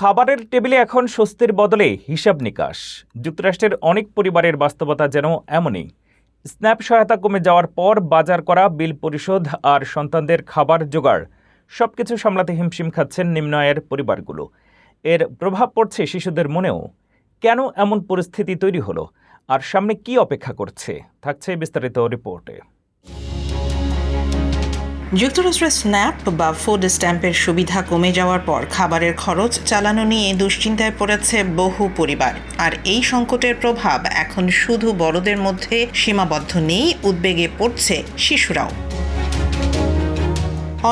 খাবারের টেবিলে এখন স্বস্তির বদলে হিসাব নিকাশ। যুক্তরাষ্ট্রের অনেক পরিবারের বাস্তবতা যেন এমনই। স্ন্যাপ সহায়তা কমে যাওয়ার পর বাজার করা, বিল পরিশোধ আর সন্তানদের খাবার জোগাড় সবকিছু সামলাতে হিমশিম খাচ্ছেন নিম্ন আয়ের পরিবারগুলো। এর প্রভাব পড়ছে শিশুদের মনেও। কেন এমন পরিস্থিতি তৈরি হলো আর সামনে কি অপেক্ষা করছে, থাকছে বিস্তারিত রিপোর্টে। যুক্তরাষ্ট্রের স্ন্যাপ বা ফুড স্ট্যাম্পের সুবিধা কমে যাওয়ার পর খাবারের খরচ চালানো নিয়ে দুশ্চিন্তায় পড়েছে বহু পরিবার। আর এই সংকটের প্রভাব এখন শুধু বড়দের মধ্যে সীমাবদ্ধ নেই, উদ্বেগে পড়ছে শিশুরাও।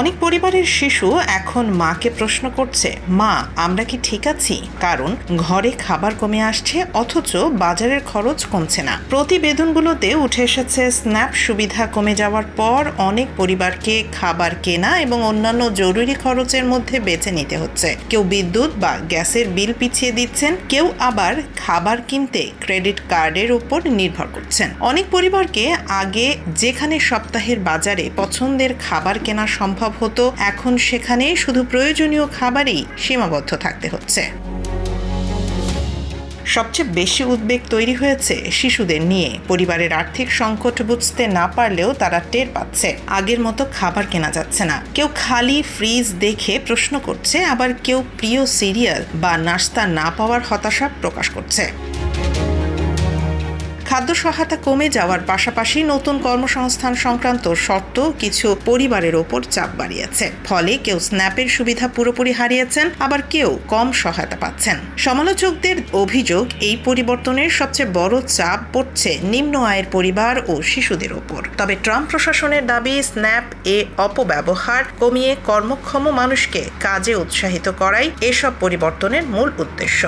অনেক পরিবারের শিশু এখন মাকে প্রশ্ন করছে, মা আমরা কি ঠিক আছি? কারণ ঘরে খাবার কমে আসছে অথচ বাজারের খরচ কমছে না। প্রতিবেদনগুলোতে উঠে এসেছে স্ন্যাপ সুবিধা কমে যাওয়ার পর অনেক পরিবারকে খাবার কেনা এবং অন্যান্য জরুরি খরচের মধ্যে বেছে নিতে হচ্ছে। কেউ বিদ্যুৎ বা গ্যাসের বিল পিছিয়ে দিচ্ছেন, কেউ আবার খাবার কিনতে ক্রেডিট কার্ডের উপর নির্ভর করছেন। অনেক পরিবারকে আগে যেখানে সপ্তাহের বাজারে পছন্দের খাবার কেনা সম্ভব হতো, এখন সেখানে শুধু প্রয়োজনীয় খাবারই সীমাবদ্ধ থাকতে হচ্ছে। সবচেয়ে বেশি উদ্বেগ তৈরি হয়েছে শিশুদের নিয়ে। পরিবারের আর্থিক সংকট বুঝতে না পারলেও তারা টের পাচ্ছে আগের মতো খাবার কেনা যাচ্ছে না। কেউ খালি ফ্রিজ দেখে প্রশ্ন করছে, আবার কেউ প্রিয় সিরিয়াল বা নাস্তা না পাওয়ার হতাশা প্রকাশ করছে। খাদ্য সহায়তা কমে যাওয়ার পাশাপাশি নতুন কর্মসংস্থান সংক্রান্ত শর্ত কিছু পরিবারের ওপর চাপ বাড়িয়েছে। ফলে কেউ স্ন্যাপের সুবিধা পুরোপুরি হারিয়েছেন, আবার কেউ কম সহায়তা পাচ্ছেন। সমালোচকদের অভিযোগ, এই পরিবর্তনের সবচেয়ে বড় চাপ পড়ছে নিম্ন আয়ের পরিবার ও শিশুদের ওপর। তবে ট্রাম্প প্রশাসনের দাবি, স্ন্যাপ এ অপব্যবহার কমিয়ে কর্মক্ষম মানুষকে কাজে উৎসাহিত করাই এসব পরিবর্তনের মূল উদ্দেশ্য।